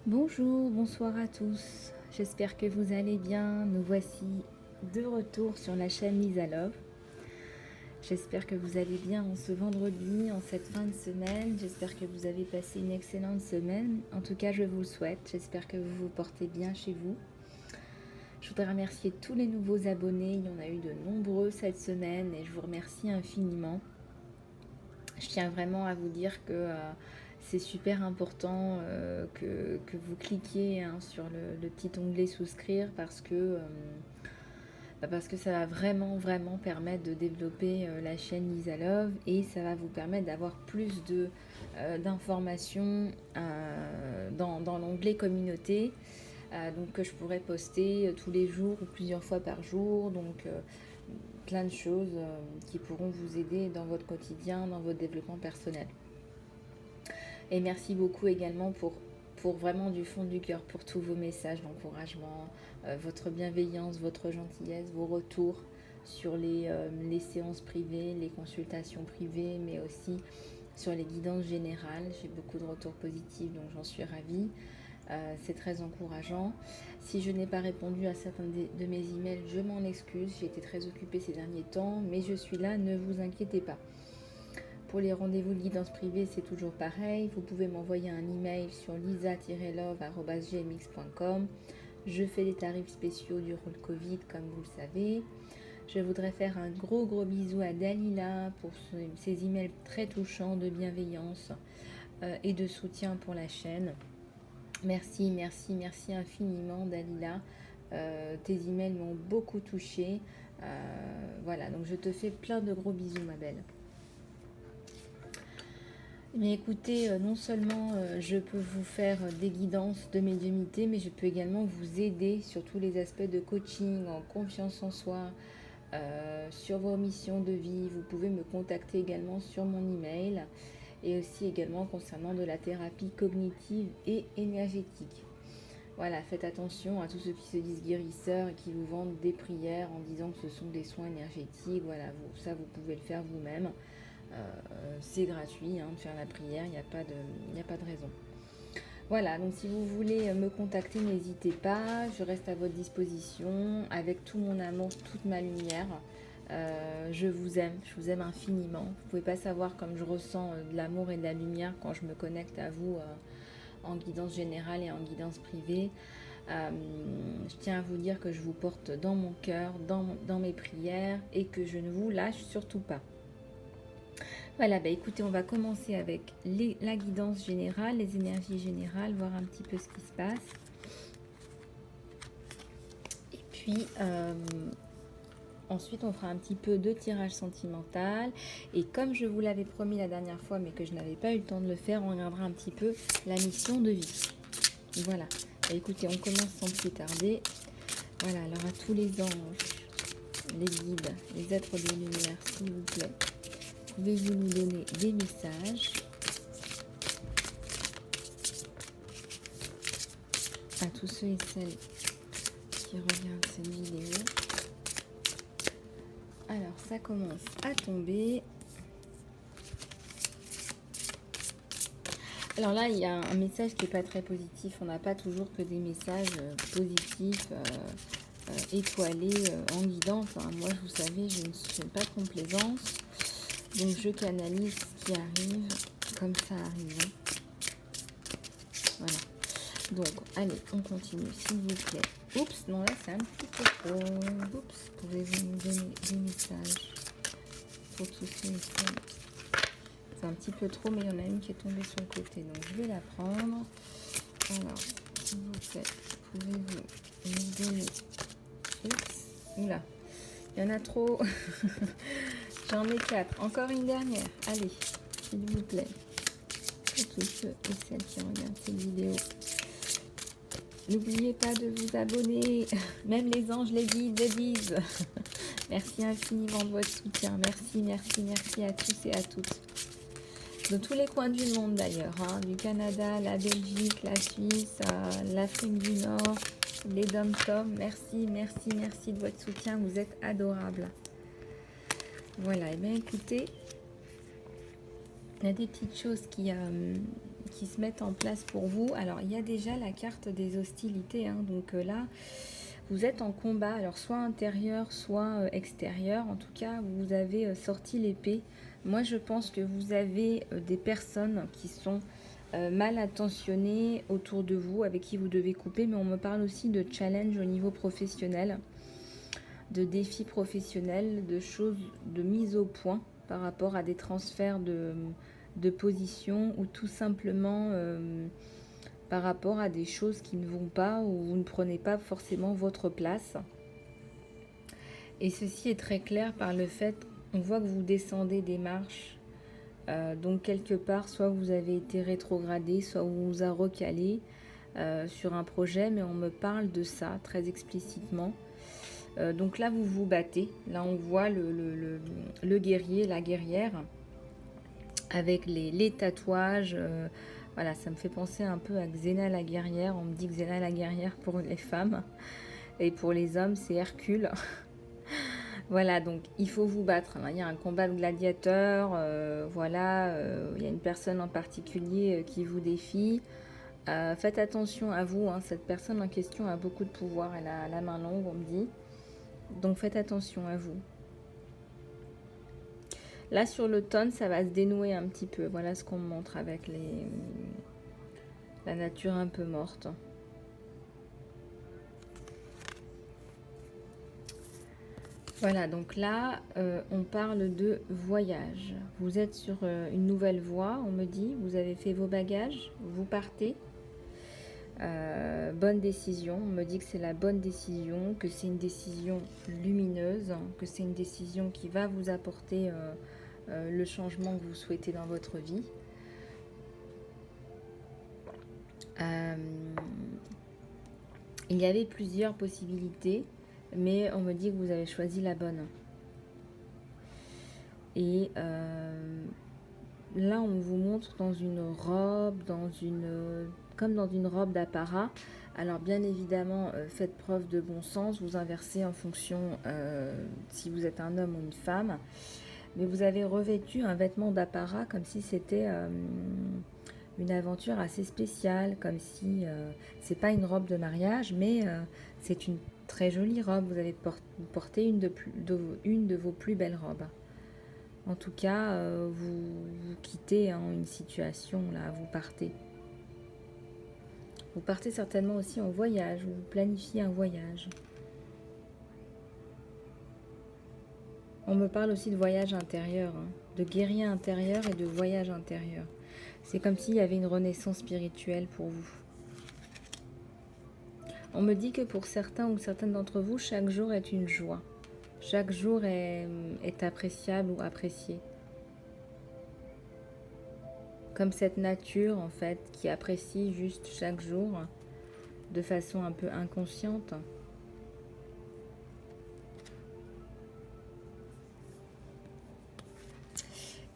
Bonjour, bonsoir à tous. J'espère que vous allez bien. Nous voici de retour sur la chaîne Lisa Love. J'espère que vous allez bien en ce vendredi, en cette fin de semaine. J'espère que vous avez passé une excellente semaine. En tout cas, je vous le souhaite. J'espère que vous vous portez bien chez vous. Je voudrais remercier tous les nouveaux abonnés. Il y en a eu de nombreux cette semaine et je vous remercie infiniment. Je tiens vraiment à vous dire que c'est super important que vous cliquiez sur le petit onglet souscrire parce que ça va vraiment permettre de développer la chaîne Lisa Love et ça va vous permettre d'avoir plus d'informations dans l'onglet communauté. Donc que je pourrais poster tous les jours ou plusieurs fois par jour. Donc plein de choses qui pourront vous aider dans votre quotidien, dans votre développement personnel. Et merci beaucoup également pour vraiment du fond du cœur, pour tous vos messages d'encouragement, votre bienveillance, votre gentillesse, vos retours sur les séances privées, les consultations privées, mais aussi sur les guidances générales. J'ai beaucoup de retours positifs, donc j'en suis ravie. C'est très encourageant. Si je n'ai pas répondu à certains de mes emails, je m'en excuse. J'ai été très occupée ces derniers temps, mais je suis là, ne vous inquiétez pas. Pour les rendez-vous de guidance privée, c'est toujours pareil. Vous pouvez m'envoyer un email sur lisa-love@gmx.com. Je fais des tarifs spéciaux durant le Covid, comme vous le savez. Je voudrais faire un gros bisou à Dalila pour ses emails très touchants de bienveillance et de soutien pour la chaîne. Merci infiniment Dalila. Tes emails m'ont beaucoup touchée. Voilà, donc je te fais plein de gros bisous ma belle. Mais écoutez, non seulement je peux vous faire des guidances de médiumnité, mais je peux également vous aider sur tous les aspects de coaching, en confiance en soi, sur vos missions de vie. Vous pouvez me contacter également sur mon email et aussi également concernant de la thérapie cognitive et énergétique. Voilà, faites attention à tous ceux qui se disent guérisseurs et qui vous vendent des prières en disant que ce sont des soins énergétiques. Voilà, vous pouvez le faire vous-même. C'est gratuit de faire la prière, il n'y a pas de raison. Voilà, donc si vous voulez me contacter, n'hésitez pas, je reste à votre disposition avec tout mon amour, toute ma lumière. Je vous aime infiniment. Vous ne pouvez pas savoir comme je ressens de l'amour et de la lumière quand je me connecte à vous en guidance générale et en guidance privée. Je tiens à vous dire que je vous porte dans mon cœur, dans mes prières et que je ne vous lâche surtout pas. Voilà, écoutez, on va commencer avec la guidance générale, les énergies générales, voir un petit peu ce qui se passe. Et puis, ensuite, on fera un petit peu de tirage sentimental. Et comme je vous l'avais promis la dernière fois, mais que je n'avais pas eu le temps de le faire, on regardera un petit peu la mission de vie. Voilà. Écoutez, on commence sans plus tarder. Voilà, alors à tous les anges, les guides, les êtres de lumière, s'il vous plaît. Pouvez-vous nous donner des messages à tous ceux et celles qui regardent cette vidéo. Alors, ça commence à tomber. Alors là, il y a un message qui n'est pas très positif. On n'a pas toujours que des messages positifs, étoilés, en guidance. Moi, vous savez, je ne fais pas de complaisance. Donc je canalise ce qui arrive, comme ça arrive. Voilà. Donc, allez, on continue, s'il vous plaît. Oups, non, là, c'est un petit peu trop. Oups, pouvez-vous nous donner des messages pour tous ceux et celles. C'est un petit peu trop, mais il y en a une qui est tombée sur le côté, donc je vais la prendre. Alors, s'il vous plaît, pouvez-vous nous donner... Oups, oula, il y en a trop. J'en ai 4. Encore une dernière. Allez, s'il vous plaît. Pour tous ceux et celles qui regardent cette vidéo. N'oubliez pas de vous abonner. Même les anges, les guides le disent. Merci infiniment de votre soutien. Merci à tous et à toutes. De tous les coins du monde d'ailleurs. Du Canada, la Belgique, la Suisse, l'Afrique du Nord, les dom-tom. Merci de votre soutien. Vous êtes adorables. Voilà, et bien écoutez, il y a des petites choses qui qui se mettent en place pour vous. Alors, il y a déjà la carte des hostilités, hein, donc là, vous êtes en combat, alors soit intérieur, soit extérieur. En tout cas, vous avez sorti l'épée. Moi, je pense que vous avez des personnes qui sont mal attentionnées autour de vous, avec qui vous devez couper, mais on me parle aussi de challenge au niveau professionnel, de défis professionnels, de choses, de mise au point par rapport à des transferts de position ou tout simplement par rapport à des choses qui ne vont pas ou vous ne prenez pas forcément votre place. Et ceci est très clair par le fait, on voit que vous descendez des marches, donc quelque part, soit vous avez été rétrogradé, soit on vous a recalé sur un projet, mais on me parle de ça très explicitement. Donc là, vous vous battez. Là, on voit le guerrier, la guerrière, avec les tatouages. Voilà, ça me fait penser un peu à Xena la guerrière. On me dit Xena la guerrière pour les femmes. Et pour les hommes, c'est Hercule. Voilà, donc il faut vous battre. Il y a un combat de gladiateurs. Voilà, il y a une personne en particulier qui vous défie. Faites attention à vous. Hein, cette personne en question a beaucoup de pouvoir. Elle a la main longue, on me dit. Donc faites attention à vous. Là sur l'automne, ça va se dénouer un petit peu. Voilà ce qu'on me montre avec la nature un peu morte. Voilà, donc là, on parle de voyage. Vous êtes sur une nouvelle voie, on me dit. Vous avez fait vos bagages, vous partez. Bonne décision, on me dit que c'est la bonne décision, que c'est une décision lumineuse, que c'est une décision qui va vous apporter le changement que vous souhaitez dans votre vie. Il y avait plusieurs possibilités, mais on me dit que vous avez choisi la bonne. Et là, on vous montre dans une robe, comme dans une robe d'apparat. Alors bien évidemment, faites preuve de bon sens, vous inversez en fonction si vous êtes un homme ou une femme. Mais vous avez revêtu un vêtement d'apparat comme si c'était une aventure assez spéciale, comme si c'est pas une robe de mariage, mais c'est une très jolie robe. Vous avez porté une de vos plus belles robes. En tout cas, vous quittez une situation, là, vous partez. Vous partez certainement aussi en voyage, vous planifiez un voyage. On me parle aussi de voyage intérieur, hein, de guerrier intérieur et de voyage intérieur. C'est comme s'il y avait une renaissance spirituelle pour vous. On me dit que pour certains ou certaines d'entre vous, chaque jour est une joie. Chaque jour est appréciable ou apprécié. Comme cette nature, en fait, qui apprécie juste chaque jour de façon un peu inconsciente.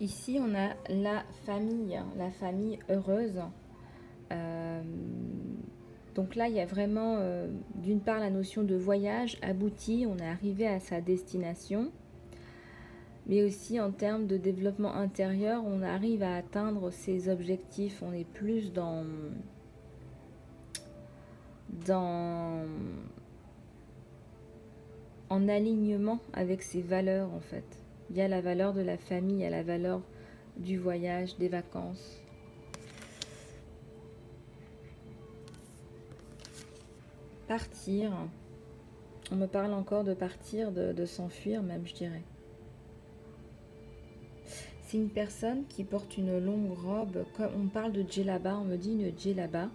Ici, on a la famille heureuse. Donc là, il y a vraiment, d'une part, la notion de voyage abouti, on est arrivé à sa destination. Mais aussi en termes de développement intérieur, on arrive à atteindre ses objectifs. On est plus en alignement avec ses valeurs en fait. Il y a la valeur de la famille, il y a la valeur du voyage, des vacances. Partir. On me parle encore de partir, de s'enfuir même, je dirais. C'est une personne qui porte une longue robe. Comme on parle de djellaba, on me dit une djellaba.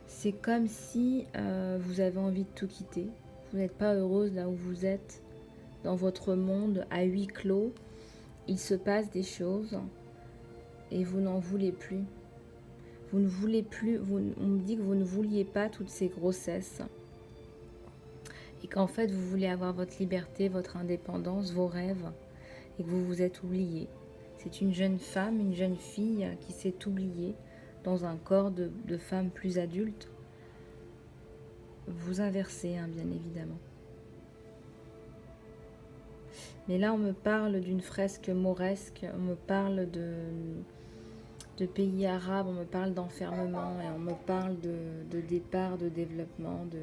C'est comme si vous avez envie de tout quitter. Vous n'êtes pas heureuse là où vous êtes, dans votre monde à huis clos. Il se passe des choses et vous n'en voulez plus. Vous ne voulez plus, on me dit que vous ne vouliez pas toutes ces grossesses. Et qu'en fait, vous voulez avoir votre liberté, votre indépendance, vos rêves, et que vous vous êtes oublié. C'est une jeune femme, une jeune fille qui s'est oubliée dans un corps de femme plus adulte. Vous inversez, hein, bien évidemment. Mais là, on me parle d'une fresque mauresque, on me parle de pays arabes, on me parle d'enfermement et on me parle de départ, de développement, de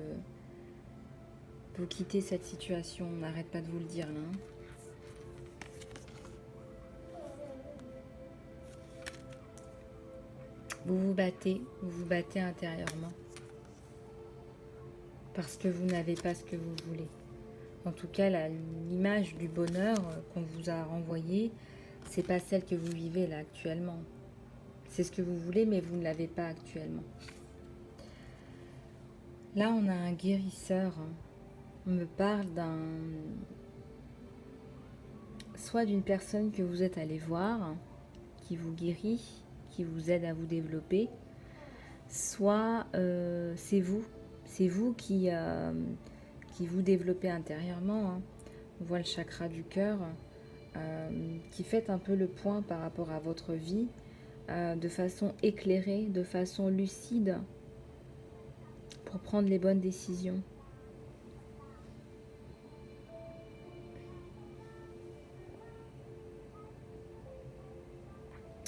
vous quitter cette situation. On n'arrête pas de vous le dire là. Hein. Vous vous battez intérieurement. Parce que vous n'avez pas ce que vous voulez. En tout cas, l'image du bonheur qu'on vous a renvoyée, c'est pas celle que vous vivez là actuellement. C'est ce que vous voulez, mais vous ne l'avez pas actuellement. Là, on a un guérisseur. On me parle soit d'une personne que vous êtes allé voir, qui vous guérit, qui vous aide à vous développer, soit c'est vous qui vous développez intérieurement. Hein. On voit le chakra du cœur qui fait un peu le point par rapport à votre vie de façon éclairée, de façon lucide pour prendre les bonnes décisions.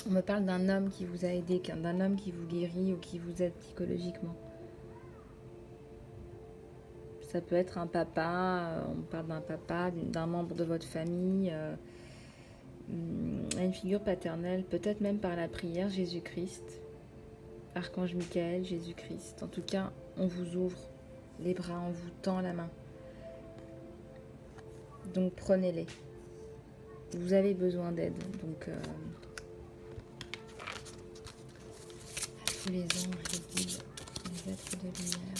On me parle d'un homme qui vous a aidé, d'un homme qui vous guérit ou qui vous aide psychologiquement. Ça peut être un papa, on parle d'un papa, d'un membre de votre famille, une figure paternelle, peut-être même par la prière, Jésus-Christ, Archange Michael, Jésus-Christ. En tout cas, on vous ouvre les bras, on vous tend la main. Donc prenez-les. Vous avez besoin d'aide, donc tous les anges, les guides, les êtres de lumière.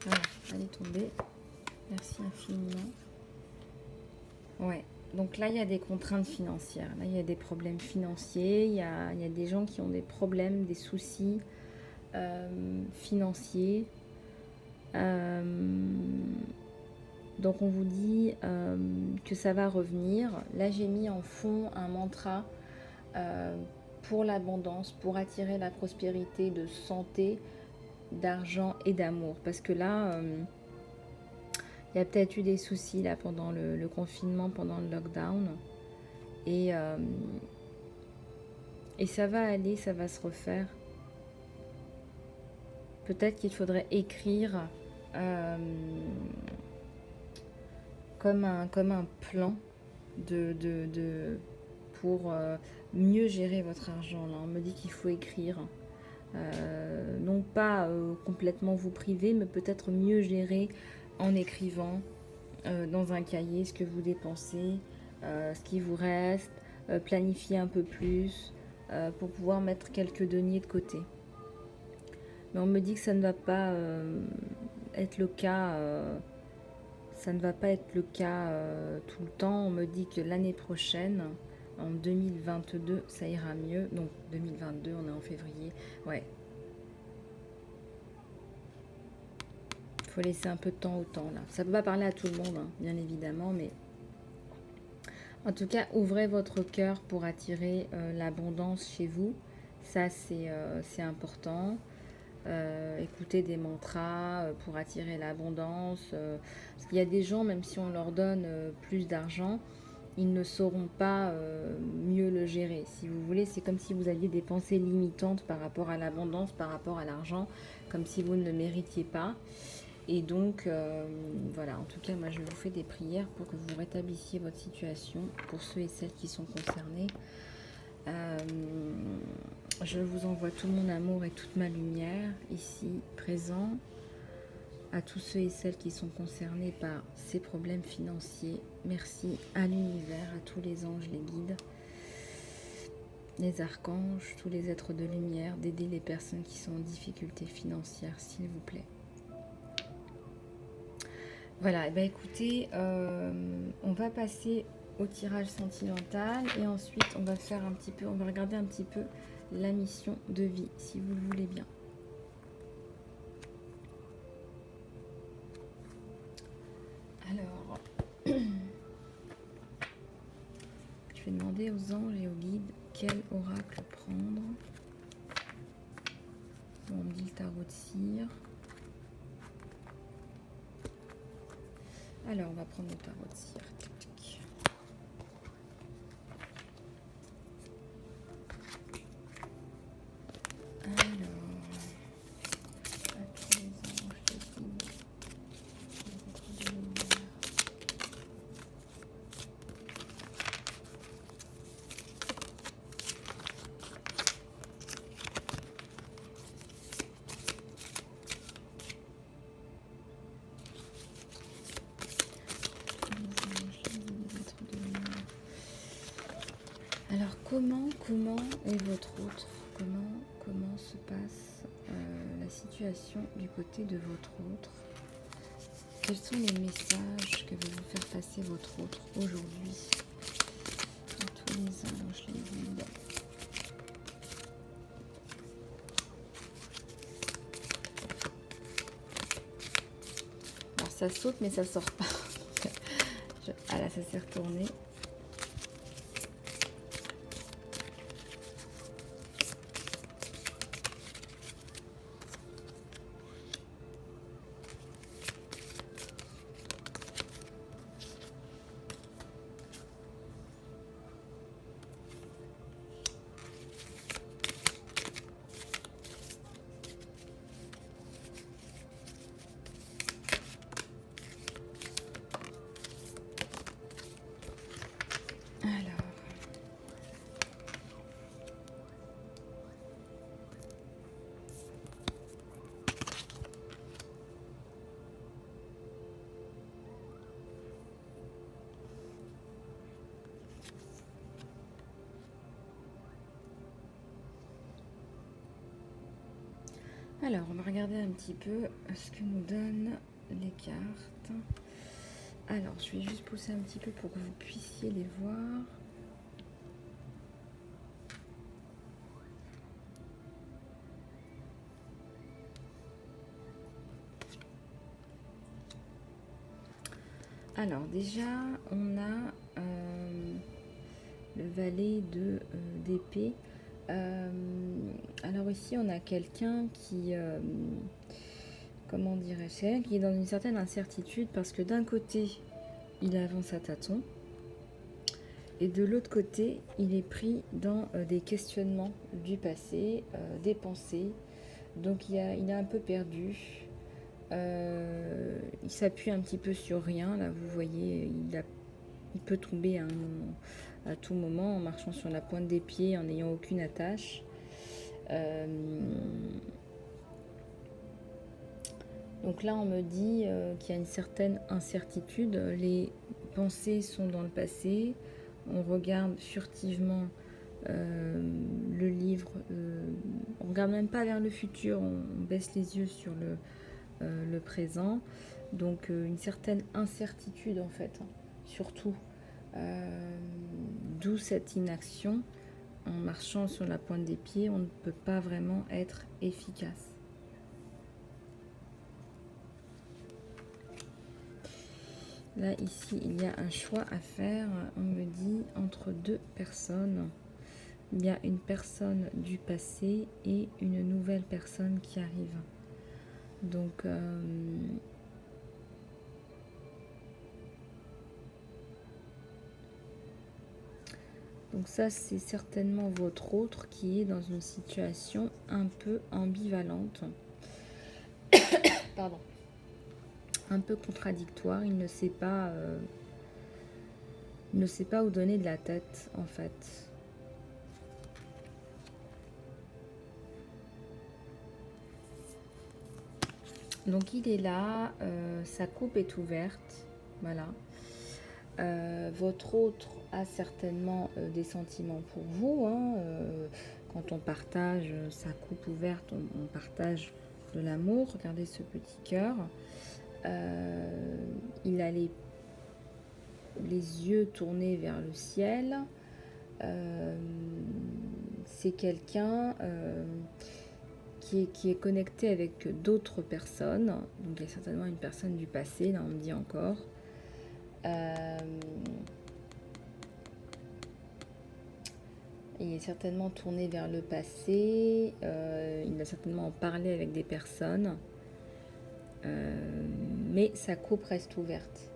Voilà, elle est tombée. Merci infiniment. Ouais, donc là, il y a des contraintes financières. Là, il y a des problèmes financiers. Il y a des gens qui ont des problèmes, des soucis financiers. Donc, on vous dit que ça va revenir. Là, j'ai mis en fond un mantra pour l'abondance, pour attirer la prospérité de santé, d'argent et d'amour. Parce que là, il y a peut-être eu des soucis là pendant le confinement, pendant le lockdown. Et ça va aller, ça va se refaire. Peut-être qu'il faudrait écrire comme un plan pour mieux gérer votre argent. Là, on me dit qu'il faut écrire. Non pas complètement vous priver, mais peut-être mieux gérer en écrivant dans un cahier ce que vous dépensez, ce qui vous reste, planifier un peu plus pour pouvoir mettre quelques deniers de côté. Mais on me dit que ça ne va pas être le cas. Ça ne va pas être le cas tout le temps. On me dit que l'année prochaine, en 2022, ça ira mieux. Donc 2022, on est en février. Ouais. Il faut laisser un peu de temps au temps là. Ça ne peut pas parler à tout le monde, hein, bien évidemment, mais en tout cas, ouvrez votre cœur pour attirer l'abondance chez vous. Ça, c'est important. Écouter des mantras pour attirer l'abondance. Parce qu'il y a des gens, même si on leur donne plus d'argent, ils ne sauront pas mieux le gérer. Si vous voulez, c'est comme si vous aviez des pensées limitantes par rapport à l'abondance, par rapport à l'argent, comme si vous ne le méritiez pas. Et donc, voilà, en tout cas, moi, je vous fais des prières pour que vous rétablissiez votre situation, pour ceux et celles qui sont concernés. Je vous envoie tout mon amour et toute ma lumière, ici, présent, à tous ceux et celles qui sont concernés par ces problèmes financiers. Merci à l'univers, à tous les anges, les guides, les archanges, tous les êtres de lumière, d'aider les personnes qui sont en difficulté financière, s'il vous plaît. Voilà, et bien écoutez, on va passer au tirage sentimental et ensuite on va faire un petit peu, on va regarder un petit peu la mission de vie, si vous le voulez bien. Alors, je vais demander aux anges et aux guides quel oracle prendre. Bon, on me dit le tarot de cire. Alors, on va prendre le tarot de cire. Tic, tic. Alors, à tous les anges, les guides, les êtres de lumière. Alors comment est votre autre? Comment se passe la situation du côté de votre autre? Quels sont les messages que veut vous faire passer votre autre aujourd'hui? À tous les anges, les guides. Alors ça saute mais ça sort pas. Ah là, ça s'est retourné. Alors, on va regarder un petit peu ce que nous donnent les cartes. Alors, je vais juste pousser un petit peu pour que vous puissiez les voir. Alors, déjà, on a le valet d'épée. Alors ici, on a quelqu'un qui, comment dirais-je, qui est dans une certaine incertitude parce que d'un côté, il avance à tâtons et de l'autre côté, il est pris dans des questionnements du passé, des pensées. Donc il est un peu perdu. Il s'appuie un petit peu sur rien. Là, vous voyez, il peut tomber à tout moment en marchant sur la pointe des pieds, en n'ayant aucune attache. Donc là, on me dit qu'il y a une certaine incertitude. Les pensées sont dans le passé. On regarde furtivement le livre. On ne regarde même pas vers le futur. On baisse les yeux sur le présent. Donc une certaine incertitude en fait, hein, surtout. D'où cette inaction. En marchant sur la pointe des pieds, on ne peut pas vraiment être efficace. Là, ici, il y a un choix à faire. On me dit entre deux personnes. Il y a une personne du passé et une nouvelle personne qui arrive. Donc, ça, c'est certainement votre autre qui est dans une situation un peu ambivalente. Pardon. Un peu contradictoire. Il ne sait pas où donner de la tête, en fait. Donc, il est là. Sa coupe est ouverte. Voilà. Votre autre a certainement des sentiments pour vous. Hein, quand on partage sa coupe ouverte, on partage de l'amour. Regardez ce petit cœur. Il a les yeux tournés vers le ciel. c'est quelqu'un qui est connecté avec d'autres personnes. Donc il y a certainement une personne du passé, là on me dit encore. Il est certainement tourné vers le passé. Il a certainement en parlé avec des personnes. Mais sa coupe reste ouverte.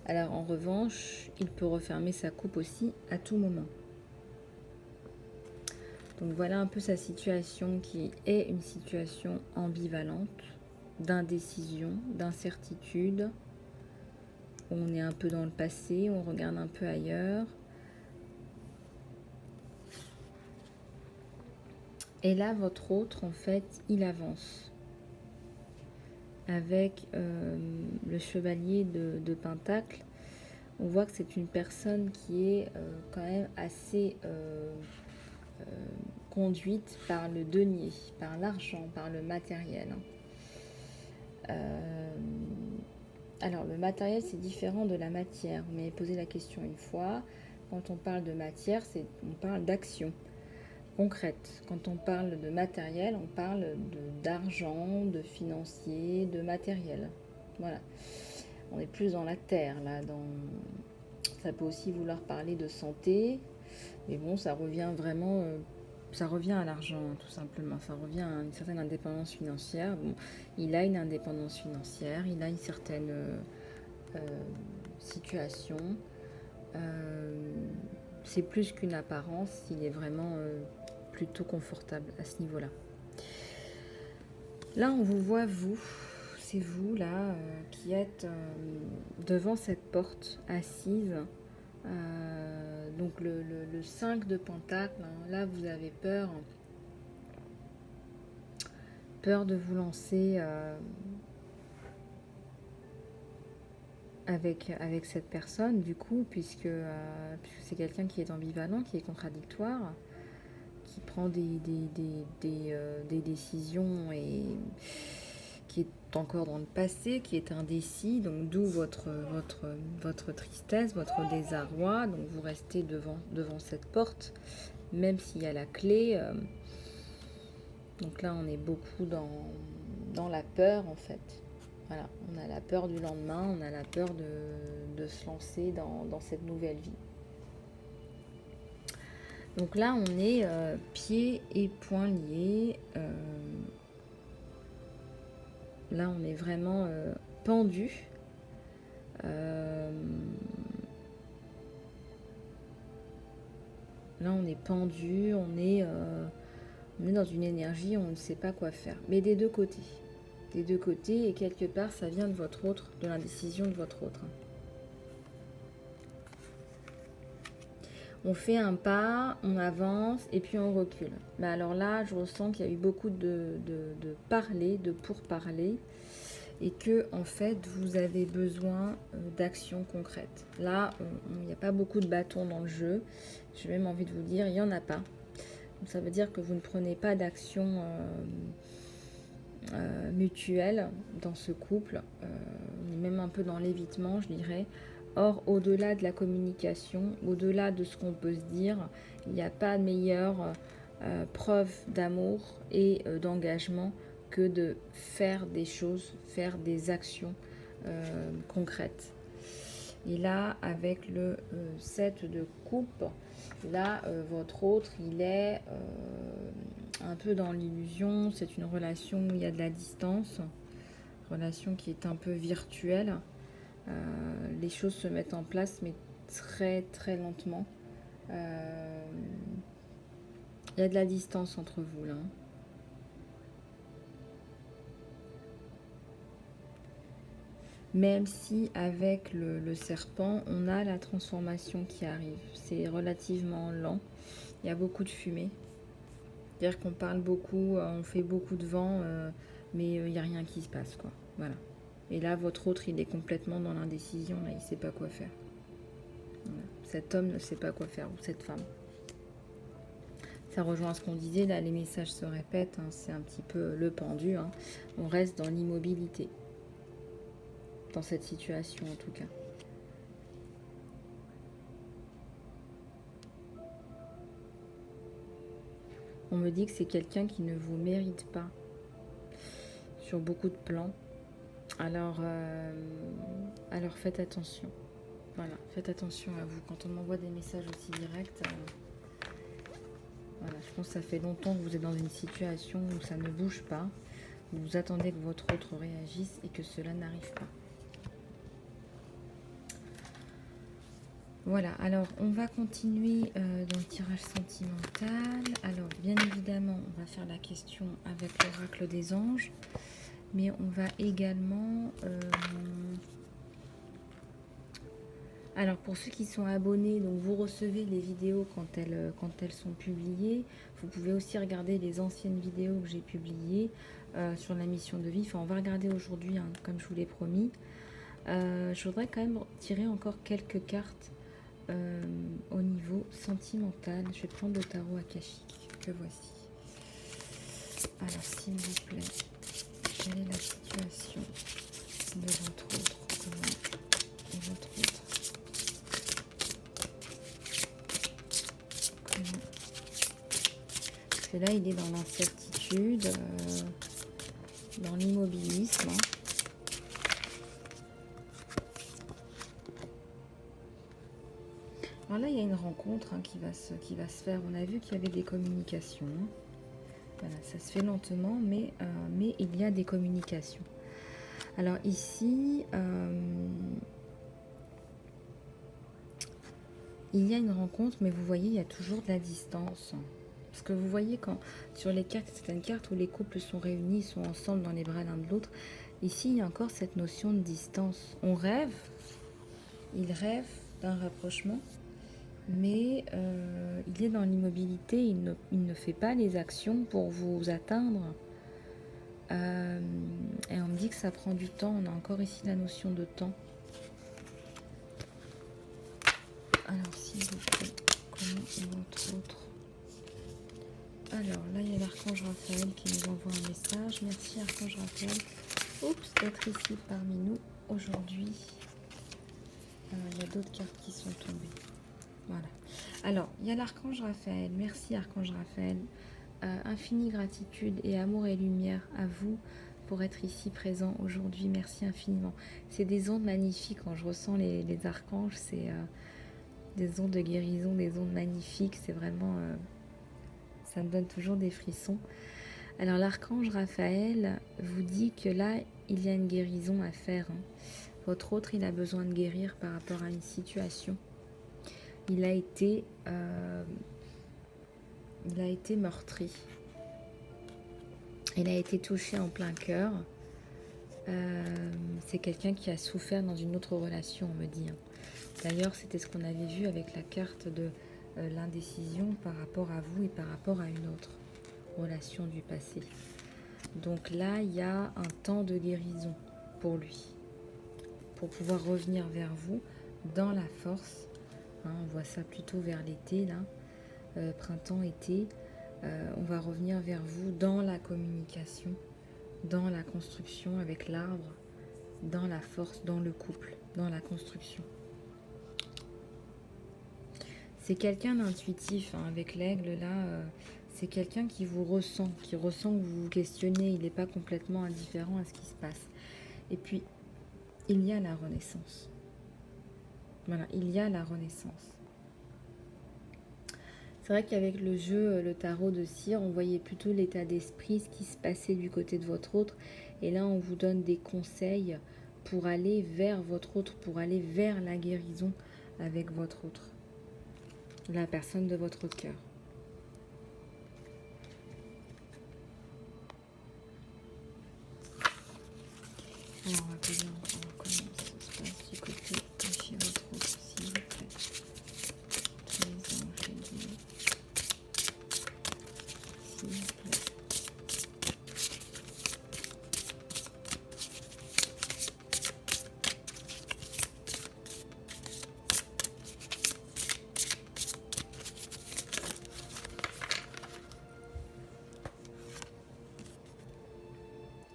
Alors en revanche, il peut refermer sa coupe aussi à tout moment. Donc voilà un peu sa situation qui est une situation ambivalente, d'indécision, d'incertitude. On est un peu dans le passé, on regarde un peu ailleurs. Et là, votre autre, en fait, il avance. Avec le chevalier de Pentacle, on voit que c'est une personne qui est quand même assez conduite par le denier, par l'argent, par le matériel. Alors, le matériel, c'est différent de la matière. Vous m'avez posé la question une fois. Quand on parle de matière, on parle d'action concrète. Quand on parle de matériel, on parle d'argent, de financier, de matériel. Voilà. On est plus dans la terre, là. Ça peut aussi vouloir parler de santé. Mais bon, ça revient vraiment... ça revient à l'argent, tout simplement. Ça revient à une certaine indépendance financière. Bon, il a une indépendance financière, il a une certaine situation. C'est plus qu'une apparence, il est vraiment plutôt confortable à ce niveau-là. Là, on vous voit, vous. C'est vous, là, qui êtes devant cette porte, assise. Donc le 5 de Pentacle, hein, là vous avez peur de vous lancer avec cette personne du coup, puisque c'est quelqu'un qui est ambivalent, qui est contradictoire, qui prend des décisions et qui est encore dans le passé, qui est indécis, donc d'où votre tristesse, votre désarroi. Donc vous restez devant cette porte, même s'il y a la clé. Donc là, on est beaucoup dans la peur, en fait. Voilà, on a la peur du lendemain, on a la peur de se lancer dans cette nouvelle vie. Donc là, on est pieds et poings liés. Là, on est vraiment pendu. Là, on est pendu, on est dans une énergie, on ne sait pas quoi faire. Mais des deux côtés. Des deux côtés, et quelque part, ça vient de votre autre, de l'indécision de votre autre. On fait un pas, on avance, et puis on recule. Mais alors là, je ressens qu'il y a eu beaucoup de parler, de pourparler, et que, en fait, vous avez besoin d'actions concrètes. Là, il n'y a pas beaucoup de bâtons dans le jeu. J'ai même envie de vous dire, il n'y en a pas. Donc, ça veut dire que vous ne prenez pas d'action mutuelle dans ce couple. On est même un peu dans l'évitement, je dirais. Or, au-delà de la communication, au-delà de ce qu'on peut se dire, il n'y a pas meilleure preuve d'amour et d'engagement que de faire des choses, faire des actions concrètes. Et là, avec le 7 de coupe, là, votre autre, il est un peu dans l'illusion. C'est une relation où il y a de la distance, relation qui est un peu virtuelle. Les choses se mettent en place, mais très très lentement. Il y a de la distance entre vous là. Même si avec le serpent, on a la transformation qui arrive. C'est relativement lent. Il y a beaucoup de fumée. C'est-à-dire qu'on parle beaucoup, on fait beaucoup de vent, mais il n'y a rien qui se passe, quoi. Voilà. Et là, votre autre, il est complètement dans l'indécision. Là, il ne sait pas quoi faire. Voilà. Cet homme ne sait pas quoi faire, ou cette femme. Ça rejoint ce qu'on disait, là, les messages se répètent. Hein, c'est un petit peu le pendu. Hein. On reste dans l'immobilité. Dans cette situation, en tout cas. On me dit que c'est quelqu'un qui ne vous mérite pas sur beaucoup de plans. Alors faites attention. Voilà, faites attention à vous. Quand on m'envoie des messages aussi directs, voilà, je pense que ça fait longtemps que vous êtes dans une situation où ça ne bouge pas. Vous attendez que votre autre réagisse et que cela n'arrive pas. Voilà, alors on va continuer dans le tirage sentimental. Alors bien évidemment, on va faire la question avec l'oracle des anges, mais on va également... Alors pour ceux qui sont abonnés, donc vous recevez les vidéos quand elles sont publiées. Vous pouvez aussi regarder les anciennes vidéos que j'ai publiées sur la mission de vie. Enfin, on va regarder aujourd'hui, hein, comme je vous l'ai promis. Je voudrais quand même tirer encore quelques cartes au niveau sentimental. Je vais prendre le tarot akashique que voici. Alors s'il vous plaît, quelle est la situation de votre autre et votre autre? Parce que là il est dans l'incertitude, dans l'immobilisme, hein. Alors là, il y a une rencontre, hein, qui va se faire. On a vu qu'il y avait des communications. Voilà, ça se fait lentement, mais il y a des communications. Alors ici, il y a une rencontre, mais vous voyez, il y a toujours de la distance. Parce que vous voyez, quand sur les cartes, c'est une carte où les couples sont réunis, ils sont ensemble dans les bras l'un de l'autre. Ici, il y a encore cette notion de distance. On rêve, il rêve d'un rapprochement. Mais il est dans l'immobilité, il ne fait pas les actions pour vous atteindre. Et on me dit que ça prend du temps. On a encore ici la notion de temps. Alors, s'il vous plaît, comment est votre autre? Alors, là, il y a l'archange Raphaël qui nous envoie un message. Merci, archange Raphaël. Oups, d'être ici parmi nous aujourd'hui. Il y a d'autres cartes qui sont tombées. Voilà. Alors, il y a l'archange Raphaël. Merci, archange Raphaël. Infinie gratitude et amour et lumière à vous pour être ici présent aujourd'hui. Merci infiniment. C'est des ondes magnifiques. Quand je ressens les archanges, c'est des ondes de guérison, des ondes magnifiques. C'est vraiment... ça me donne toujours des frissons. Alors, l'archange Raphaël vous dit que là, il y a une guérison à faire, hein. Votre autre, il a besoin de guérir par rapport à une situation. Il a été meurtri. Il a été touché en plein cœur. C'est quelqu'un qui a souffert dans une autre relation, on me dit, hein. D'ailleurs, c'était ce qu'on avait vu avec la carte de l'indécision par rapport à vous et par rapport à une autre relation du passé. Donc là, il y a un temps de guérison pour lui, pour pouvoir revenir vers vous dans la force. Hein, on voit ça plutôt vers l'été, là, printemps, été. On va revenir vers vous dans la communication, dans la construction avec l'arbre, dans la force, dans le couple, dans la construction. C'est quelqu'un d'intuitif, hein, avec l'aigle, là, c'est quelqu'un qui vous ressent, que vous vous questionnez, il n'est pas complètement indifférent à ce qui se passe. Et puis, il y a la renaissance. Voilà, il y a la renaissance. C'est vrai qu'avec le jeu, le tarot de cire, on voyait plutôt l'état d'esprit, ce qui se passait du côté de votre autre. Et là, on vous donne des conseils pour aller vers votre autre, pour aller vers la guérison avec votre autre. La personne de votre cœur. Alors, on va poser encore comment ça se passe du côté de chez votre autre, s'il vous plaît. Tous les anges et Dieu. S'il vous plaît.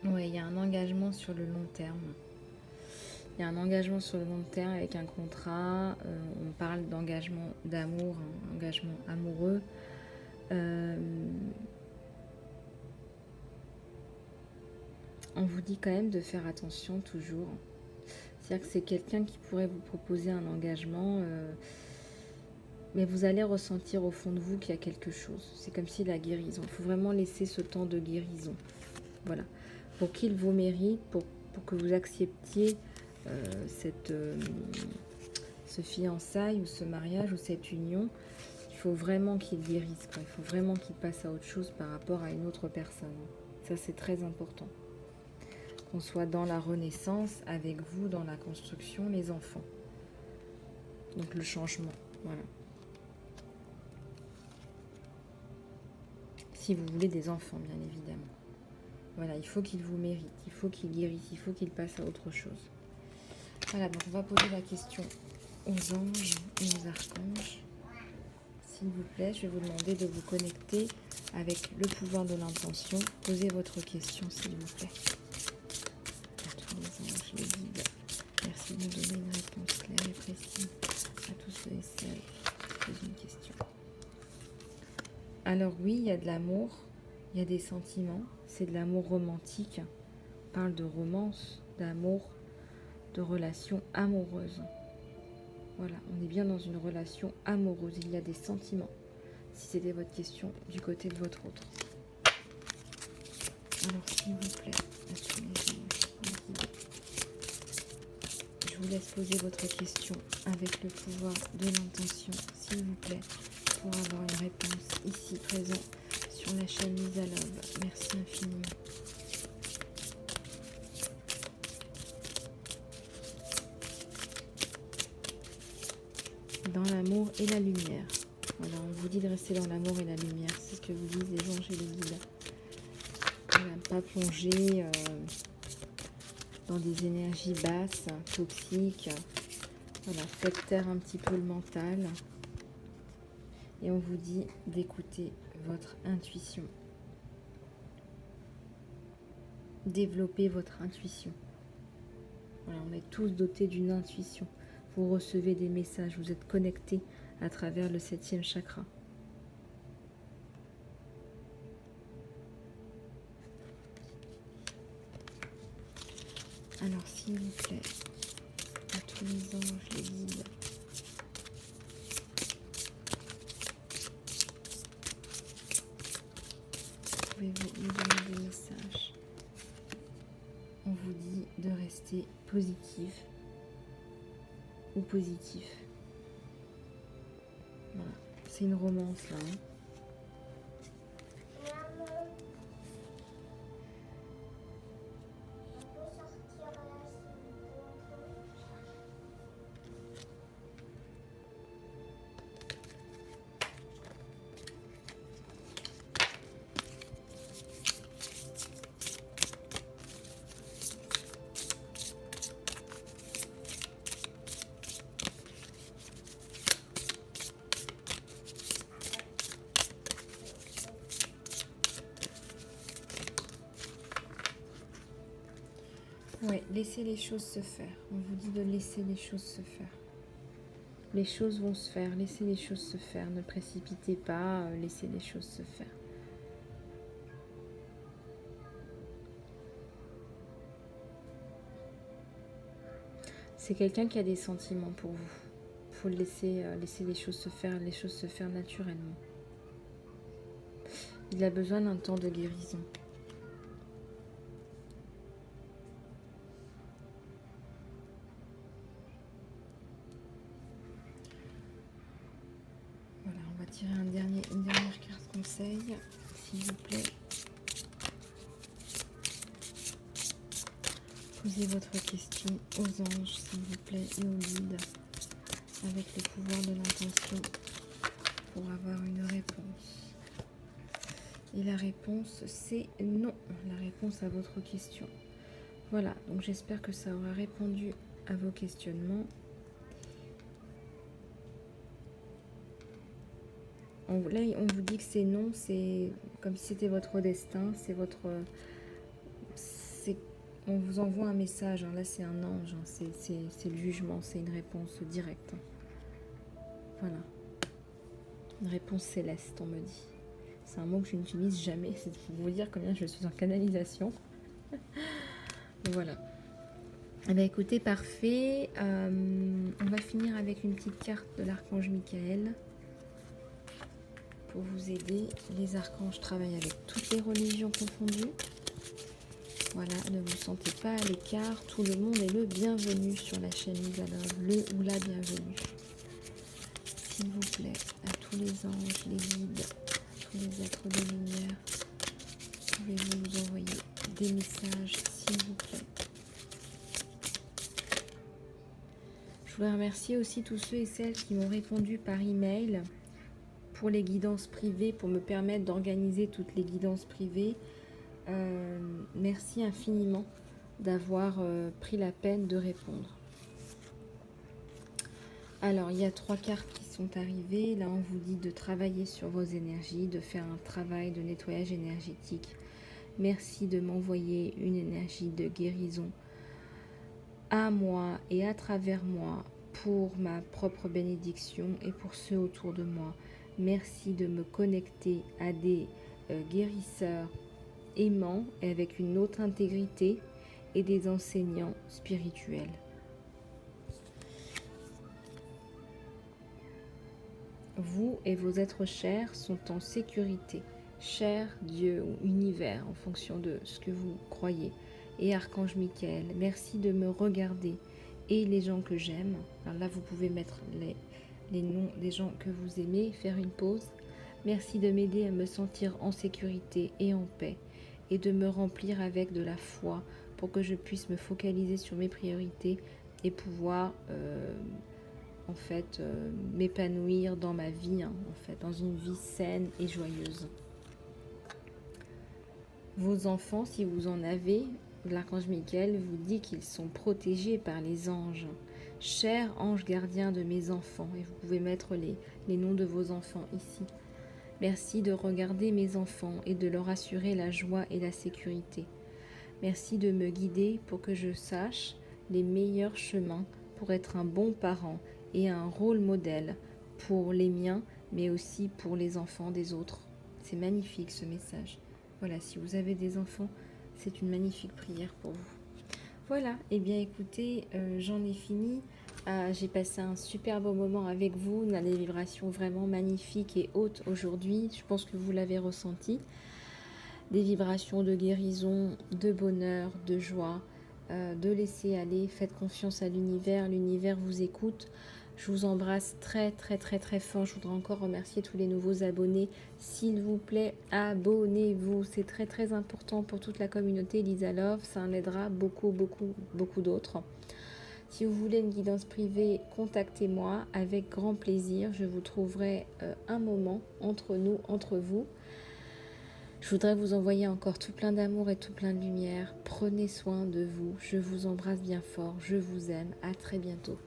Ouais, il y a un engagement sur le long terme. Il y a un engagement sur le long terme avec un contrat. On parle d'engagement d'amour, un engagement amoureux. Euh, on vous dit quand même de faire attention toujours. C'est-à-dire que c'est quelqu'un qui pourrait vous proposer un engagement, mais vous allez ressentir au fond de vous qu'il y a quelque chose. C'est comme si la guérison. Il faut vraiment laisser ce temps de guérison. Voilà. Pour qu'il vous mérite, pour que vous acceptiez ce fiançailles ou ce mariage ou cette union, il faut vraiment qu'il guérisse, quoi. Il faut vraiment qu'il passe à autre chose par rapport à une autre personne. Ça, c'est très important. Qu'on soit dans la renaissance, avec vous, dans la construction, les enfants. Donc le changement, voilà. Si vous voulez des enfants, bien évidemment. Voilà, il faut qu'il vous mérite, il faut qu'il guérisse, il faut qu'il passe à autre chose. Voilà, donc on va poser la question aux anges et aux archanges. S'il vous plaît, je vais vous demander de vous connecter avec le pouvoir de l'intention. Posez votre question, s'il vous plaît. À tous les anges, les guides, merci de nous donner une réponse claire et précise à tous ceux et celles qui posent une question. Alors oui, il y a de l'amour, il y a des sentiments, c'est de l'amour romantique. On parle de romance, d'amour, de relation amoureuse. Voilà, on est bien dans une relation amoureuse, il y a des sentiments. Si c'était votre question du côté de votre autre. Alors s'il vous plaît, à tous les anges, les guides, je vous laisse poser votre question avec le pouvoir de l'intention, s'il vous plaît, pour avoir une réponse ici présent sur la chaîne Lisa Love. Merci infiniment. Dans l'amour et la lumière. Voilà, on vous dit de rester dans l'amour et la lumière. C'est ce que vous disent les anges et les guides. Voilà, pas plonger dans des énergies basses, toxiques. Voilà, faites taire un petit peu le mental. Et on vous dit d'écouter votre intuition. Développez votre intuition. Voilà, on est tous dotés d'une intuition. Vous recevez des messages, vous êtes connectés à travers le 7e chakra. Alors s'il vous plaît, à tous les anges, les guides, pouvez-vous nous donner des messages? On vous dit de rester positif ou positif. Voilà, c'est une romance là. Hein. Ouais, laissez les choses se faire. On vous dit de laisser les choses se faire. Les choses vont se faire, laissez les choses se faire. Ne précipitez pas, laissez les choses se faire. C'est quelqu'un qui a des sentiments pour vous. Il faut laisser les choses se faire naturellement. Il a besoin d'un temps de guérison. Voilà, on va tirer une dernière carte conseil, s'il vous plaît. Posez votre question aux anges, s'il vous plaît, et aux guides, avec le pouvoir de l'intention, pour avoir une réponse. Et la réponse, c'est non. La réponse à votre question. Voilà, donc j'espère que ça aura répondu à vos questionnements. Là, on vous dit que c'est non, c'est comme si c'était votre destin, c'est votre... On vous envoie un message, hein. Là c'est un ange, hein. C'est le jugement, c'est une réponse directe. Voilà. Une réponse céleste, on me dit. C'est un mot que je n'utilise jamais. C'est pour vous dire combien je suis en canalisation. Voilà. Eh bien, écoutez, parfait. On va finir avec une petite carte de l'archange Michael pour vous aider. Les archanges travaillent avec toutes les religions confondues. Voilà, ne vous sentez pas à l'écart. Tout le monde est le bienvenu sur la chaîne Lisa Love, le ou la bienvenue. S'il vous plaît, à tous les anges, les guides, tous les êtres de lumière, pouvez-vous nous envoyer des messages, s'il vous plaît. Je voudrais remercier aussi tous ceux et celles qui m'ont répondu par email pour les guidances privées, pour me permettre d'organiser toutes les guidances privées. Merci infiniment d'avoir pris la peine de répondre. Alors, il y a 3 cartes qui sont arrivées. Là, on vous dit de travailler sur vos énergies, de faire un travail de nettoyage énergétique. Merci de m'envoyer une énergie de guérison à moi et à travers moi pour ma propre bénédiction et pour ceux autour de moi. Merci de me connecter à des guérisseurs aimants et avec une autre intégrité et des enseignants spirituels. Vous et vos êtres chers sont en sécurité. Cher Dieu ou univers, en fonction de ce que vous croyez. Et Archange Michael, merci de me regarder. Et les gens que j'aime. Alors là, vous pouvez mettre les noms des gens que vous aimez, faire une pause. Merci de m'aider à me sentir en sécurité et en paix. Et de me remplir avec de la foi pour que je puisse me focaliser sur mes priorités et pouvoir m'épanouir dans ma vie, dans une vie saine et joyeuse. Vos enfants, si vous en avez, l'archange Michael vous dit qu'ils sont protégés par les anges. Cher ange gardien de mes enfants, et vous pouvez mettre les noms de vos enfants ici. Merci de regarder mes enfants et de leur assurer la joie et la sécurité. Merci de me guider pour que je sache les meilleurs chemins pour être un bon parent et un rôle modèle pour les miens, mais aussi pour les enfants des autres. C'est magnifique ce message. Voilà, si vous avez des enfants, c'est une magnifique prière pour vous. Voilà, et bien écoutez, j'en ai fini. J'ai passé un super beau moment avec vous. On a des vibrations vraiment magnifiques et hautes aujourd'hui. Je pense que vous l'avez ressenti. Des vibrations de guérison, de bonheur, de joie, de laisser aller. Faites confiance à l'univers. L'univers vous écoute. Je vous embrasse très très très très fort. Je voudrais encore remercier tous les nouveaux abonnés. S'il vous plaît, abonnez-vous. C'est très très important pour toute la communauté Lisa Love. Ça en aidera beaucoup d'autres. Si vous voulez une guidance privée, contactez-moi avec grand plaisir. Je vous trouverai un moment entre nous, entre vous. Je voudrais vous envoyer encore tout plein d'amour et tout plein de lumière. Prenez soin de vous. Je vous embrasse bien fort. Je vous aime. À très bientôt.